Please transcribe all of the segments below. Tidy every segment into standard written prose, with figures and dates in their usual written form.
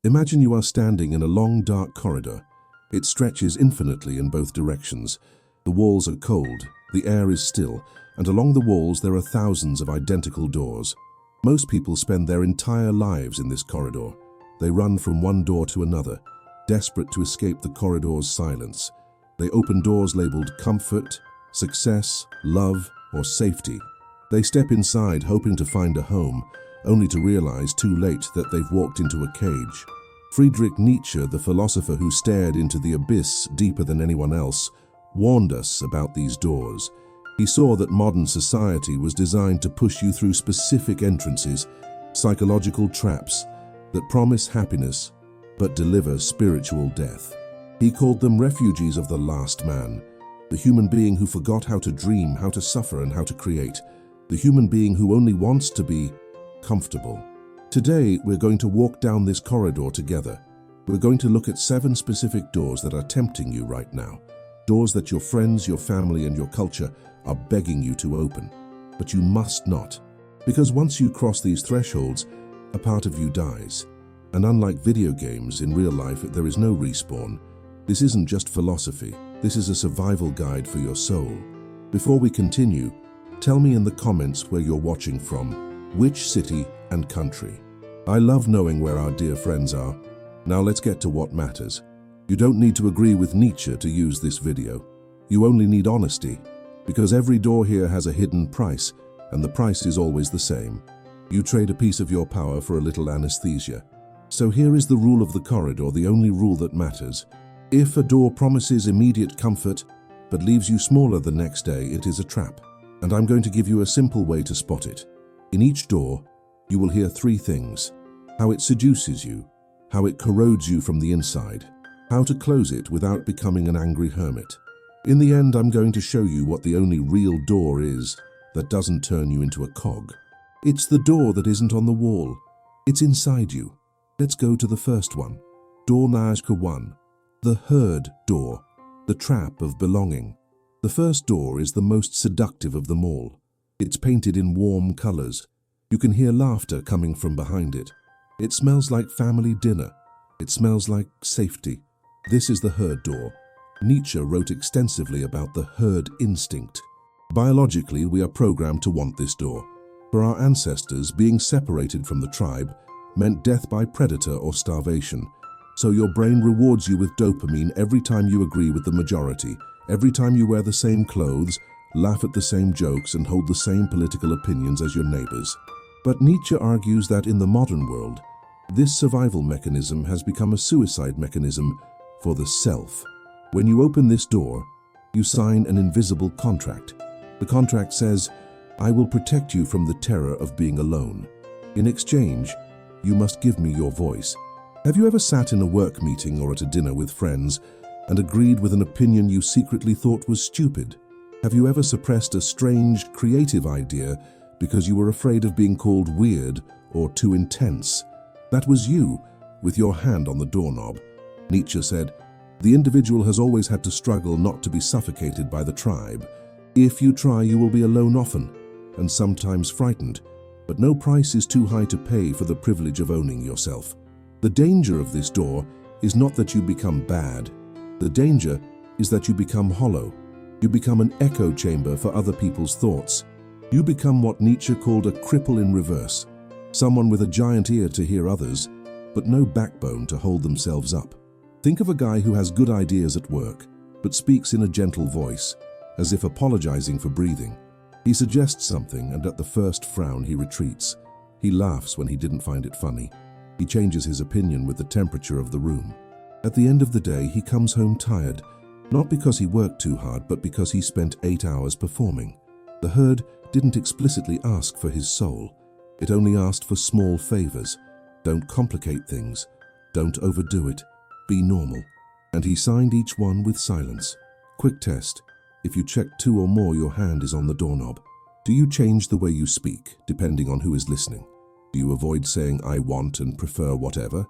Imagine you are standing in a long, dark corridor. It stretches infinitely in both directions. The walls are cold, the air is still, and along the walls there are thousands of identical doors. Most people spend their entire lives in this corridor. They run from one door to another, desperate to escape the corridor's silence. They open doors labeled comfort, success, love, or safety. They step inside hoping to find a home, only to realize too late that they've walked into a cage. Friedrich Nietzsche, the philosopher who stared into the abyss deeper than anyone else, warned us about these doors. He saw that modern society was designed to push you through specific entrances, psychological traps that promise happiness but deliver spiritual death. He called them refugees of the last man, the human being who forgot how to dream, how to suffer, and how to create, the human being who only wants to be comfortable. Today, we're going to walk down this corridor together. We're going to look at 7 specific doors that are tempting you right now. Doors that your friends, your family, and your culture are begging you to open. But you must not. Because once you cross these thresholds, a part of you dies. And unlike video games, in real life, there is no respawn. This isn't just philosophy. This is a survival guide for your soul. Before we continue, tell me in the comments where you're watching from, which city and country. I love knowing where our dear friends are. Now let's get to what matters. You don't need to agree with Nietzsche to use this video. You only need honesty, because every door here has a hidden price, and the price is always the same. You trade a piece of your power for a little anesthesia. So here is the rule of the corridor, the only rule that matters. If a door promises immediate comfort, but leaves you smaller the next day, it is a trap. And I'm going to give you a simple way to spot it. In each door, you will hear 3 things: how it seduces you, how it corrodes you from the inside, how to close it without becoming an angry hermit. In the end, I'm going to show you what the only real door is that doesn't turn you into a cog. It's the door that isn't on the wall. It's inside you. Let's go to the first one. Door number 1. The herd door, the trap of belonging. The first door is the most seductive of them all. It's painted in warm colors. You can hear laughter coming from behind it. It smells like family dinner. It smells like safety. This is the herd door. Nietzsche wrote extensively about the herd instinct. Biologically, we are programmed to want this door. For our ancestors, being separated from the tribe meant death by predator or starvation. So your brain rewards you with dopamine every time you agree with the majority, every time you wear the same clothes, laugh at the same jokes, and hold the same political opinions as your neighbors. But Nietzsche argues that in the modern world, this survival mechanism has become a suicide mechanism for the self. When you open this door, you sign an invisible contract. The contract says, "I will protect you from the terror of being alone. In exchange, you must give me your voice." Have you ever sat in a work meeting or at a dinner with friends and agreed with an opinion you secretly thought was stupid? Have you ever suppressed a strange, creative idea because you were afraid of being called weird or too intense? That was you, with your hand on the doorknob. Nietzsche said, "The individual has always had to struggle not to be suffocated by the tribe. If you try, you will be alone often, and sometimes frightened, but no price is too high to pay for the privilege of owning yourself." The danger of this door is not that you become bad. The danger is that you become hollow. You become an echo chamber for other people's thoughts. You become what Nietzsche called a cripple in reverse, someone with a giant ear to hear others, but no backbone to hold themselves up. Think of a guy who has good ideas at work, but speaks in a gentle voice, as if apologizing for breathing. He suggests something, and at the first frown he retreats. He laughs when he didn't find it funny. He changes his opinion with the temperature of the room. At the end of the day, he comes home tired, not because he worked too hard, but because he spent 8 hours performing. The herd didn't explicitly ask for his soul. It only asked for small favors. Don't complicate things. Don't overdo it. Be normal. And he signed each one with silence. Quick test. If you check 2 or more, your hand is on the doorknob. Do you change the way you speak, depending on who is listening? Do you avoid saying "I want" and prefer whatever?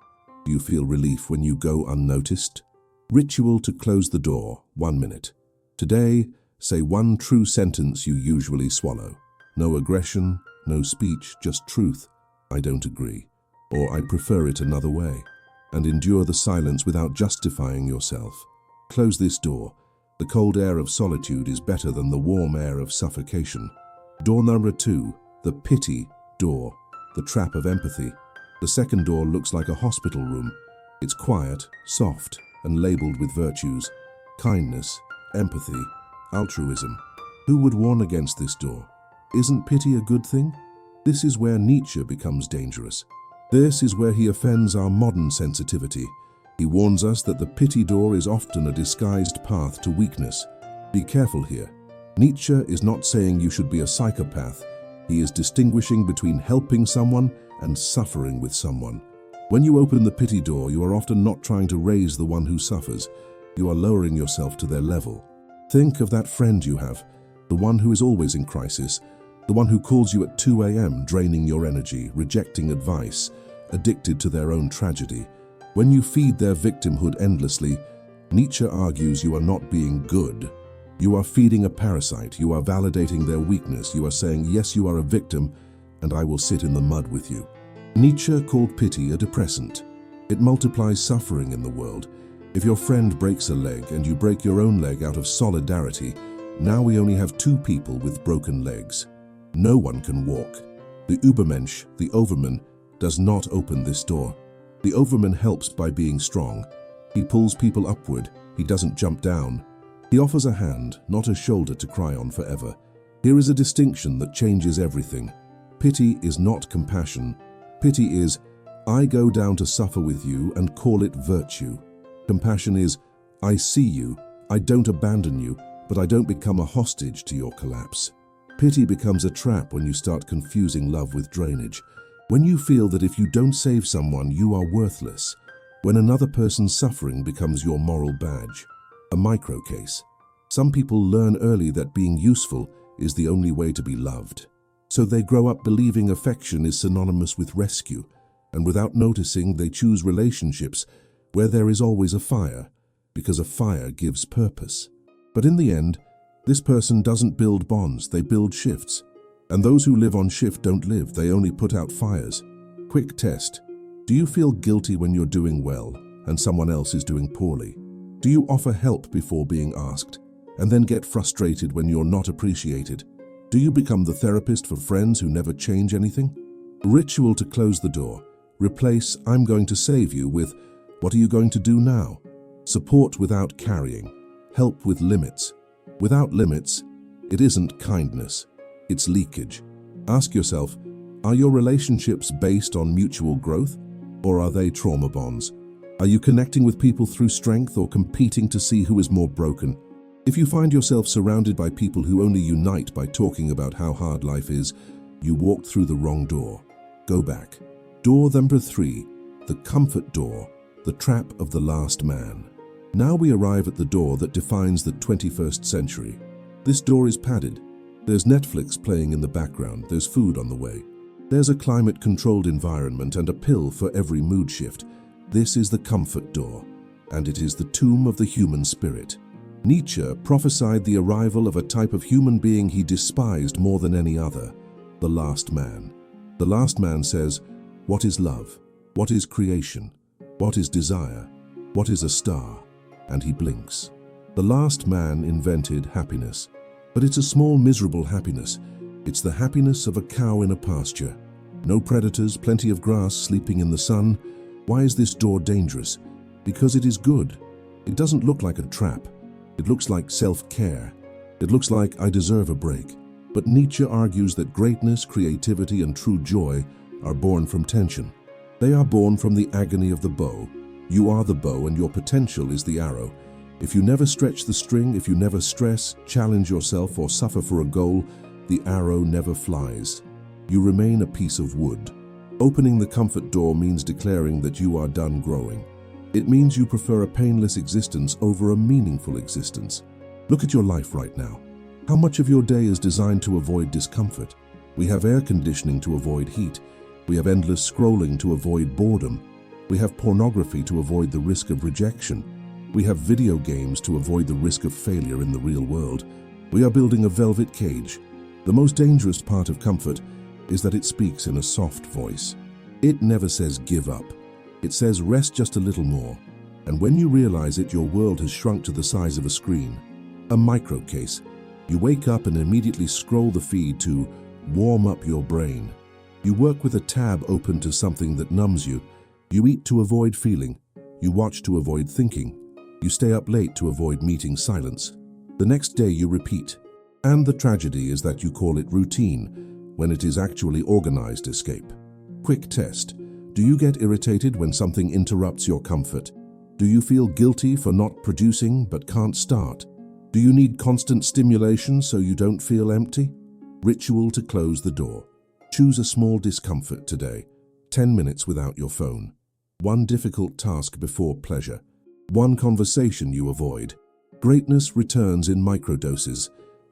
Do you feel relief when you go unnoticed? Ritual to close the door, 1 minute. Today, say 1 true sentence you usually swallow. No aggression, no speech, just truth. "I don't agree," or "I prefer it another way." and endure the silence without justifying yourself. Close this door. The cold air of solitude is better than the warm air of suffocation. Door number 2, the pity door, the trap of empathy. The second door looks like a hospital room. It's quiet, soft, and labeled with virtues: kindness, empathy, altruism. Who would warn against this door? Isn't pity a good thing? This is where Nietzsche becomes dangerous. This is where he offends our modern sensitivity. He warns us that the pity door is often a disguised path to weakness. Be careful here. Nietzsche is not saying you should be a psychopath. He is distinguishing between helping someone and suffering with someone. When you open the pity door, you are often not trying to raise the one who suffers. You are lowering yourself to their level. Think of that friend you have, the one who is always in crisis, the one who calls you at 2 a.m., draining your energy, rejecting advice, addicted to their own tragedy. When you feed their victimhood endlessly, Nietzsche argues you are not being good. You are feeding a parasite. You are validating their weakness. You are saying, yes, you are a victim, and I will sit in the mud with you. Nietzsche called pity a depressant. It multiplies suffering in the world. If your friend breaks a leg and you break your own leg out of solidarity, now we only have 2 people with broken legs. No one can walk. The Übermensch, the Overman, does not open this door. The Overman helps by being strong. He pulls people upward. He doesn't jump down. He offers a hand, not a shoulder to cry on forever. Here is a distinction that changes everything. Pity is not compassion. Pity is, I go down to suffer with you and call it virtue. Compassion is, I see you, I don't abandon you, but I don't become a hostage to your collapse. Pity becomes a trap when you start confusing love with drainage. When you feel that if you don't save someone, you are worthless. When another person's suffering becomes your moral badge. A micro case. Some people learn early that being useful is the only way to be loved. So they grow up believing affection is synonymous with rescue, and without noticing they choose relationships where there is always a fire, because a fire gives purpose. But in the end, this person doesn't build bonds, they build shifts. And those who live on shift don't live, they only put out fires. Quick test. Do you feel guilty when you're doing well and someone else is doing poorly? Do you offer help before being asked, and then get frustrated when you're not appreciated? Do you become the therapist for friends who never change anything? Ritual to close the door. Replace "I'm going to save you" with "What are you going to do now?" Support without carrying. Help with limits. Without limits, it isn't kindness, it's leakage. Ask yourself, are your relationships based on mutual growth, or are they trauma bonds? Are you connecting with people through strength or competing to see who is more broken? If you find yourself surrounded by people who only unite by talking about how hard life is, you walked through the wrong door. Go back. Door number 3, the comfort door, the trap of the last man. Now we arrive at the door that defines the 21st century. This door is padded. There's Netflix playing in the background, there's food on the way. There's a climate-controlled environment and a pill for every mood shift. This is the comfort door, and it is the tomb of the human spirit. Nietzsche prophesied the arrival of a type of human being he despised more than any other, the last man. The last man says, what is love? What is creation? What is desire? What is a star? And he blinks. The last man invented happiness, but it's a small, miserable happiness. It's the happiness of a cow in a pasture. No predators, plenty of grass, sleeping in the sun. Why is this door dangerous? Because it is good. It doesn't look like a trap. It looks like self-care. It looks like I deserve a break. But Nietzsche argues that greatness, creativity, and true joy are born from tension. They are born from the agony of the bow. You are the bow and your potential is the arrow. If you never stretch the string, if you never stress, challenge yourself, or suffer for a goal, the arrow never flies. You remain a piece of wood. Opening the comfort door means declaring that you are done growing. It means you prefer a painless existence over a meaningful existence. Look at your life right now. How much of your day is designed to avoid discomfort? We have air conditioning to avoid heat. We have endless scrolling to avoid boredom. We have pornography to avoid the risk of rejection. We have video games to avoid the risk of failure in the real world. We are building a velvet cage. The most dangerous part of comfort is that it speaks in a soft voice. It never says give up. It says rest just a little more. And when you realize it, your world has shrunk to the size of a screen. A micro case. You wake up and immediately scroll the feed to warm up your brain. You work with a tab open to something that numbs you. You eat to avoid feeling. You watch to avoid thinking. You stay up late to avoid meeting silence. The next day you repeat. And the tragedy is that you call it routine when it is actually organized escape. Quick test. Do you get irritated when something interrupts your comfort? Do you feel guilty for not producing but can't start? Do you need constant stimulation so you don't feel empty? Ritual to close the door. Choose a small discomfort today. 10 minutes without your phone. One difficult task before pleasure. One conversation you avoid. Greatness returns in microdoses.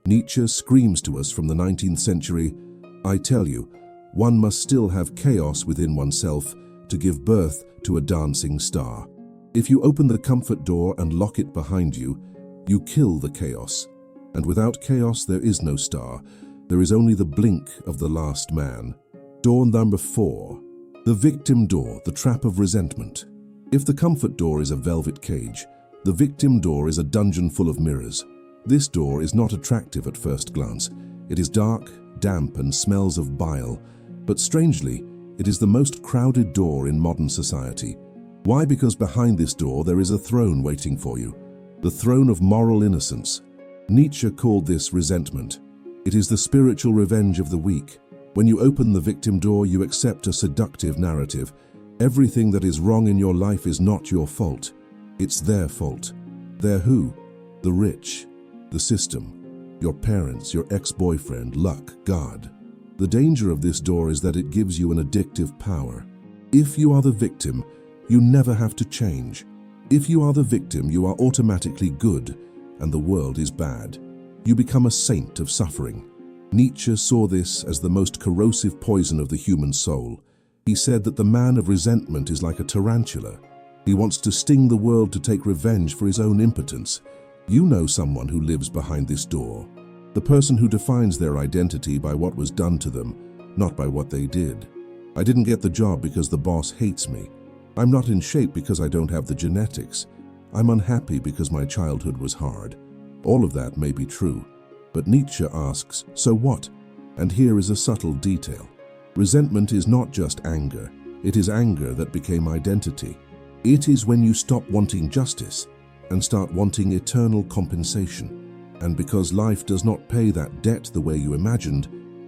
Nietzsche screams to us from the 19th century, I tell you, one must still have chaos within oneself to give birth to a dancing star. If you open the comfort door and lock it behind you, you kill the chaos. And without chaos there is no star. There is only the blink of the last man. Door number 4. The victim door, the trap of resentment. If the comfort door is a velvet cage, the victim door is a dungeon full of mirrors. This door is not attractive at first glance. It is dark, damp, and smells of bile. But strangely, it is the most crowded door in modern society. Why? Because behind this door there is a throne waiting for you. The throne of moral innocence. Nietzsche called this resentment. It is the spiritual revenge of the weak. When you open the victim door, you accept a seductive narrative. Everything that is wrong in your life is not your fault. It's their fault. Their who? The rich, the system, your parents, your ex-boyfriend, luck, God. The danger of this door is that it gives you an addictive power. If you are the victim, you never have to change. If you are the victim, you are automatically good, and the world is bad. You become a saint of suffering. Nietzsche saw this as the most corrosive poison of the human soul. He said that the man of resentment is like a tarantula. He wants to sting the world to take revenge for his own impotence. You know someone who lives behind this door. The person who defines their identity by what was done to them, not by what they did. I didn't get the job because the boss hates me. I'm not in shape because I don't have the genetics. I'm unhappy because my childhood was hard. All of that may be true, but Nietzsche asks, so what? And here is a subtle detail. Resentment is not just anger. It is anger that became identity. It is when you stop wanting justice and start wanting eternal compensation. And because life does not pay that debt the way you imagined,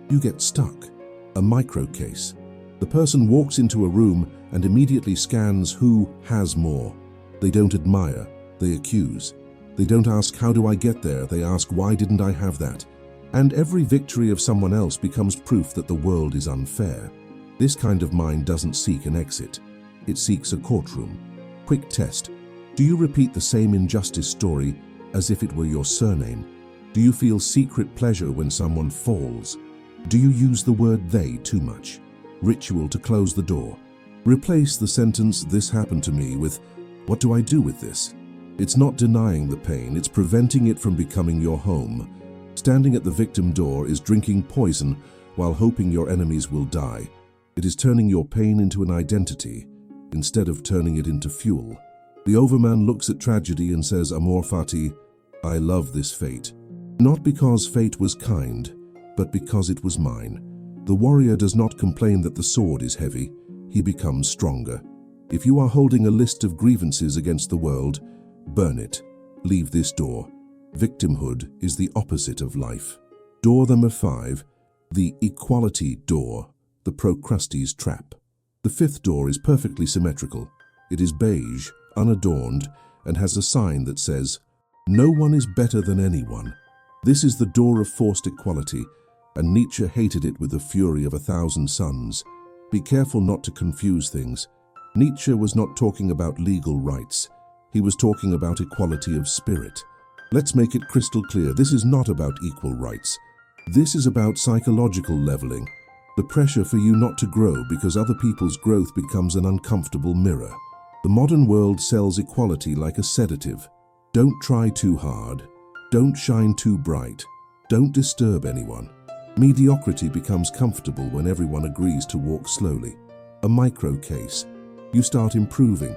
you get stuck. A micro case. The person walks into a room and immediately scans who has more. They don't admire, they accuse. They don't ask, how do I get there? They ask, why didn't I have that? And every victory of someone else becomes proof that the world is unfair. This kind of mind doesn't seek an exit. It seeks a courtroom. Quick test. Do you repeat the same injustice story as if it were your surname? Do you feel secret pleasure when someone falls? Do you use the word they too much? Ritual to close the door. Replace the sentence, this happened to me, with, what do I do with this? It's not denying the pain, it's preventing it from becoming your home. Standing at the victim door is drinking poison while hoping your enemies will die. It is turning your pain into an identity instead of turning it into fuel. The overman looks at tragedy and says, Amor fati, I love this fate. Not because fate was kind, but because it was mine. The warrior does not complain that the sword is heavy. He becomes stronger. If you are holding a list of grievances against the world, burn it. Leave this door. Victimhood is the opposite of life. Door number 5, the equality door, the Procrustes trap. The 5th door is perfectly symmetrical. It is beige, unadorned, and has a sign that says, no one is better than anyone. This is the door of forced equality, and Nietzsche hated it with the fury of 1,000 suns. Be careful not to confuse things. Nietzsche was not talking about legal rights. He was talking about equality of spirit. Let's make it crystal clear, this is not about equal rights. This is about psychological leveling. The pressure for you not to grow because other people's growth becomes an uncomfortable mirror. The modern world sells equality like a sedative. Don't try too hard. Don't shine too bright. Don't disturb anyone. Mediocrity becomes comfortable when everyone agrees to walk slowly. A micro case. You start improving.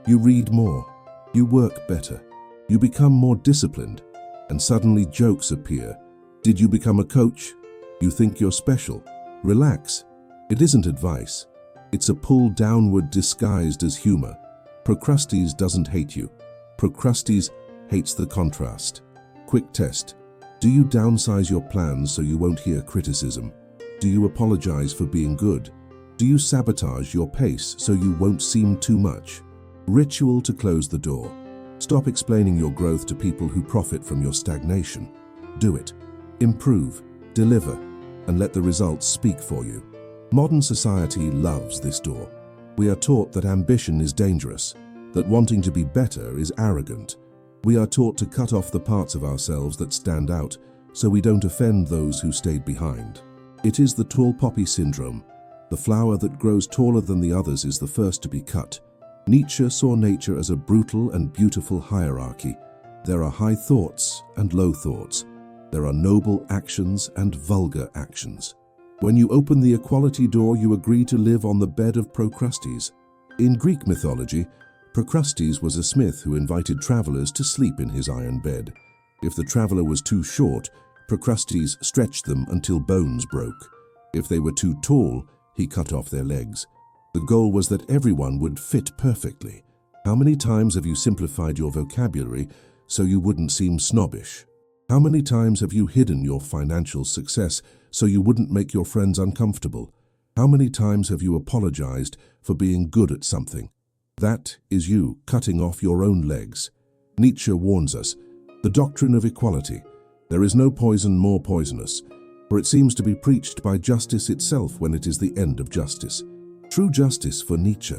You read more. You work better. You become more disciplined. And suddenly jokes appear. Did you become a coach? You think you're special. Relax. It isn't advice. It's a pull downward disguised as humor. Procrustes doesn't hate you. Procrustes hates the contrast. Quick test. Do you downsize your plans so you won't hear criticism? Do you apologize for being good? Do you sabotage your pace so you won't seem too much? Ritual to close the door. Stop explaining your growth to people who profit from your stagnation. Do it. Improve, deliver, and let the results speak for you. Modern society loves this door. We are taught that ambition is dangerous, that wanting to be better is arrogant. We are taught to cut off the parts of ourselves that stand out so we don't offend those who stayed behind. It is the tall poppy syndrome. The flower that grows taller than the others is the first to be cut. Nietzsche saw nature as a brutal and beautiful hierarchy. There are high thoughts and low thoughts. There are noble actions and vulgar actions. When you open the equality door, you agree to live on the bed of Procrustes. In Greek mythology, Procrustes was a smith who invited travelers to sleep in his iron bed. If the traveler was too short, Procrustes stretched them until bones broke. If they were too tall, he cut off their legs. The goal was that everyone would fit perfectly. How many times have you simplified your vocabulary so you wouldn't seem snobbish? How many times have you hidden your financial success so you wouldn't make your friends uncomfortable? How many times have you apologized for being good at something? That is you cutting off your own legs. Nietzsche warns us, the doctrine of equality. There is no poison more poisonous, for it seems to be preached by justice itself when it is the end of justice. True justice for Nietzsche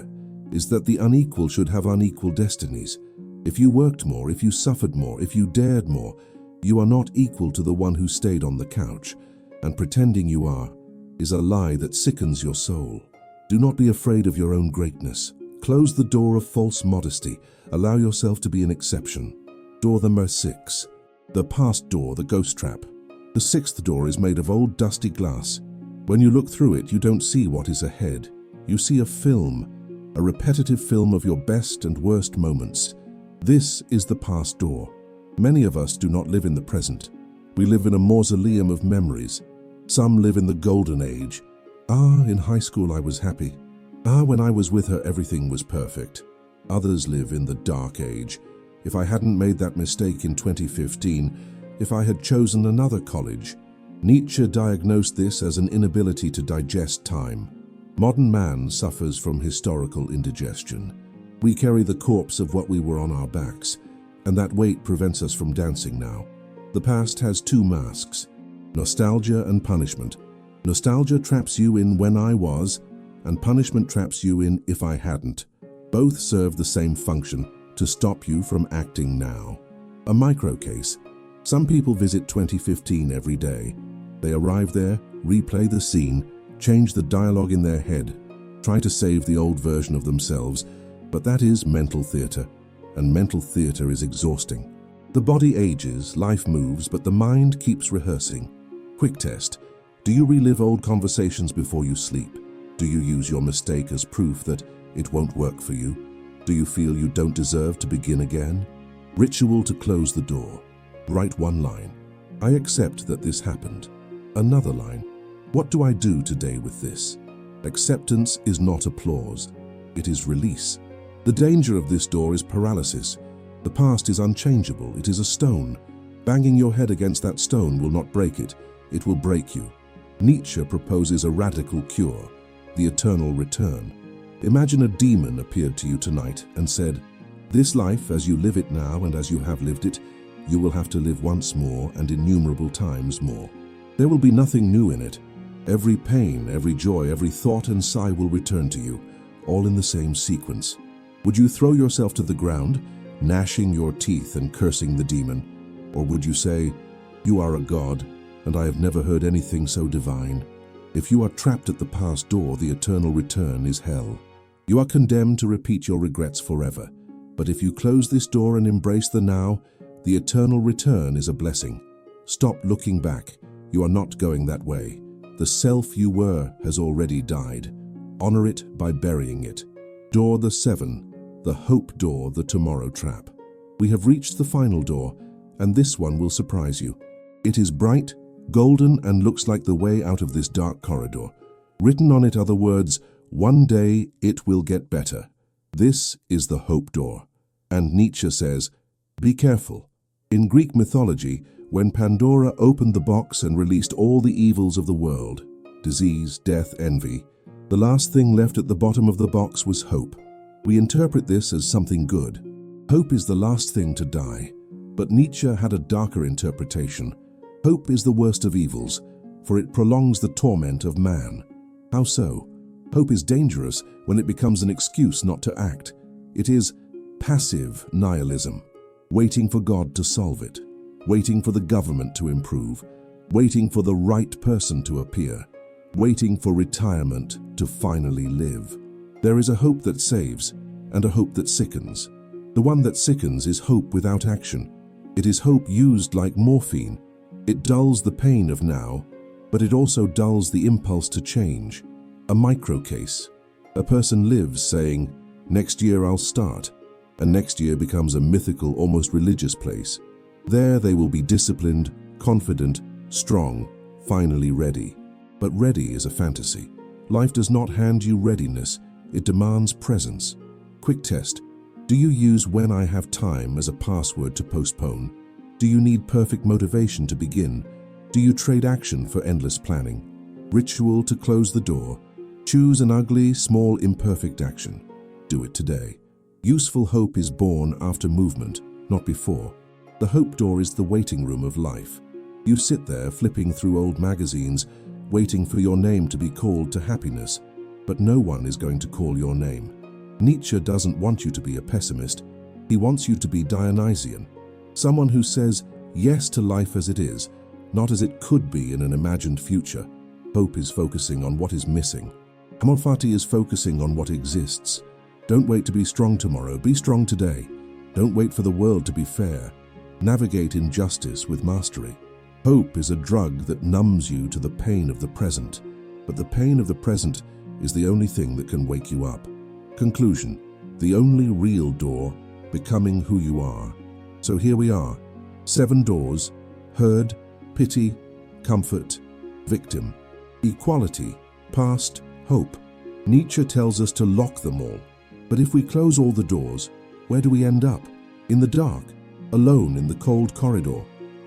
is that the unequal should have unequal destinies. If you worked more, if you suffered more, if you dared more, you are not equal to the one who stayed on the couch, and pretending you are is a lie that sickens your soul. Do not be afraid of your own greatness. Close the door of false modesty. Allow yourself to be an exception. Door number 6. The past door, the ghost trap. The 6th door is made of old dusty glass. When you look through it, you don't see what is ahead. You see a film, a repetitive film of your best and worst moments. This is the past door. Many of us do not live in the present. We live in a mausoleum of memories. Some live in the golden age. In high school I was happy. When I was with her everything was perfect. Others live in the dark age. If I hadn't made that mistake in 2015, if I had chosen another college. Nietzsche diagnosed this as an inability to digest time. Modern man suffers from historical indigestion. We carry the corpse of what we were on our backs, and that weight prevents us from dancing now. The past has 2 masks, nostalgia and punishment. Nostalgia traps you in when I was, and punishment traps you in if I hadn't. Both serve the same function, to stop you from acting now. A micro case. Some people visit 2015 every day. They arrive there, replay the scene, change the dialogue in their head, try to save the old version of themselves, but that is mental theater, and mental theater is exhausting. The body ages, life moves, but the mind keeps rehearsing. Quick test. Do you relive old conversations before you sleep? Do you use your mistake as proof that it won't work for you? Do you feel you don't deserve to begin again? Ritual to close the door. Write 1 line. I accept that this happened. Another line. What do I do today with this? Acceptance is not applause. It is release. The danger of this door is paralysis. The past is unchangeable. It is a stone. Banging your head against that stone will not break it. It will break you. Nietzsche proposes a radical cure, the eternal return. Imagine a demon appeared to you tonight and said, "This life, as you live it now and as you have lived it, you will have to live once more and innumerable times more. There will be nothing new in it. Every pain, every joy, every thought and sigh will return to you, all in the same sequence. Would you throw yourself to the ground, gnashing your teeth and cursing the demon? Or would you say, 'You are a god, and I have never heard anything so divine'? If you are trapped at the past door, the eternal return is hell. You are condemned to repeat your regrets forever. But if you close this door and embrace the now, the eternal return is a blessing. Stop looking back. You are not going that way. The self you were has already died. Honor it by burying it. Door the 7, the hope door, the tomorrow trap. We have reached the final door, and this one will surprise you. It is bright, golden, and looks like the way out of this dark corridor. Written on it are the words, "One day it will get better." This is the hope door. And Nietzsche says, be careful. In Greek mythology, when Pandora opened the box and released all the evils of the world, disease, death, envy, the last thing left at the bottom of the box was hope. We interpret this as something good. Hope is the last thing to die. But Nietzsche had a darker interpretation. Hope is the worst of evils, for it prolongs the torment of man. How so? Hope is dangerous when it becomes an excuse not to act. It is passive nihilism, waiting for God to solve it, waiting for the government to improve, waiting for the right person to appear, waiting for retirement to finally live. There is a hope that saves and a hope that sickens. The one that sickens is hope without action. It is hope used like morphine. It dulls the pain of now, but it also dulls the impulse to change. A micro case. A person lives saying, next year I'll start, and next year becomes a mythical, almost religious place. There they will be disciplined, confident, strong, finally ready. But ready is a fantasy. Life does not hand you readiness, it demands presence. Quick test. Do you use "when I have time" as a password to postpone? Do you need perfect motivation to begin? Do you trade action for endless planning? Ritual to close the door. Choose an ugly, small, imperfect action. Do it today. Useful hope is born after movement, not before. The hope door is the waiting room of life. You sit there flipping through old magazines, waiting for your name to be called to happiness, but no one is going to call your name. Nietzsche doesn't want you to be a pessimist. He wants you to be Dionysian, someone who says yes to life as it is, not as it could be in an imagined future. Hope is focusing on what is missing. Amor Fati is focusing on what exists. Don't wait to be strong tomorrow, be strong today. Don't wait for the world to be fair. Navigate injustice with mastery. Hope is a drug that numbs you to the pain of the present, but the pain of the present is the only thing that can wake you up. Conclusion: the only real door, becoming who you are. So here we are, 7 doors: herd, pity, comfort, victim, equality, past, hope. Nietzsche tells us to lock them all. But if we close all the doors, where do we end up? In the dark, alone in the cold corridor.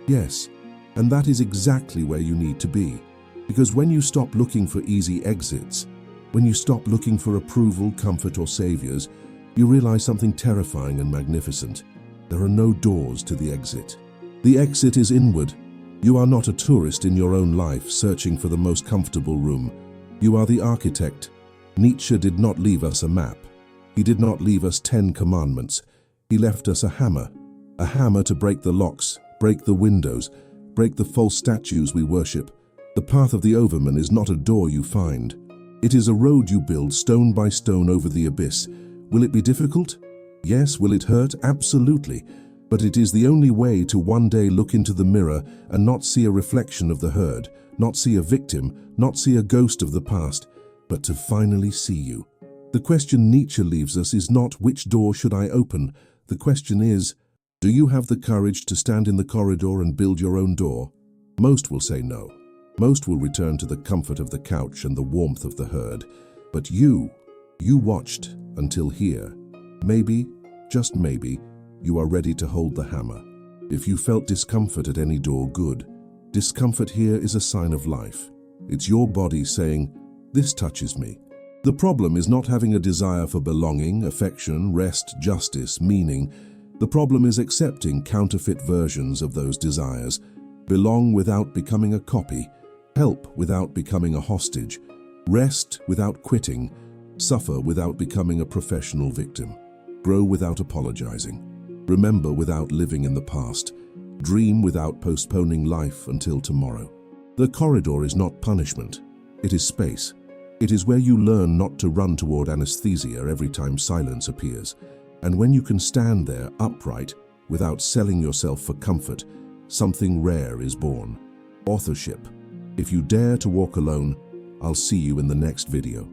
Yes, and that is exactly where you need to be. Because when you stop looking for easy exits, when you stop looking for approval, comfort, or saviors, you realize something terrifying and magnificent. There are no doors to the exit. The exit is inward. You are not a tourist in your own life searching for the most comfortable room. You are the architect. Nietzsche did not leave us a map. He did not leave us 10 commandments. He left us a hammer to break the locks, break the windows, break the false statues we worship. The path of the overman is not a door you find. It is a road you build stone by stone over the abyss. Will it be difficult? Yes. Will it hurt? Absolutely. But it is the only way to one day look into the mirror and not see a reflection of the herd, not see a victim, not see a ghost of the past, but to finally see you. The question Nietzsche leaves us is not which door should I open. The question is, do you have the courage to stand in the corridor and build your own door? Most will say no. Most will return to the comfort of the couch and the warmth of the herd. But you watched until here. Maybe, just maybe, you are ready to hold the hammer. If you felt discomfort at any door, good. Discomfort here is a sign of life. It's your body saying, this touches me. The problem is not having a desire for belonging, affection, rest, justice, meaning. The problem is accepting counterfeit versions of those desires. Belong without becoming a copy. Help without becoming a hostage. Rest without quitting. Suffer without becoming a professional victim. Grow without apologizing. Remember without living in the past. Dream without postponing life until tomorrow. The corridor is not punishment. It is space. It is where you learn not to run toward anesthesia every time silence appears. And when you can stand there upright, without selling yourself for comfort, something rare is born. Authorship. If you dare to walk alone, I'll see you in the next video.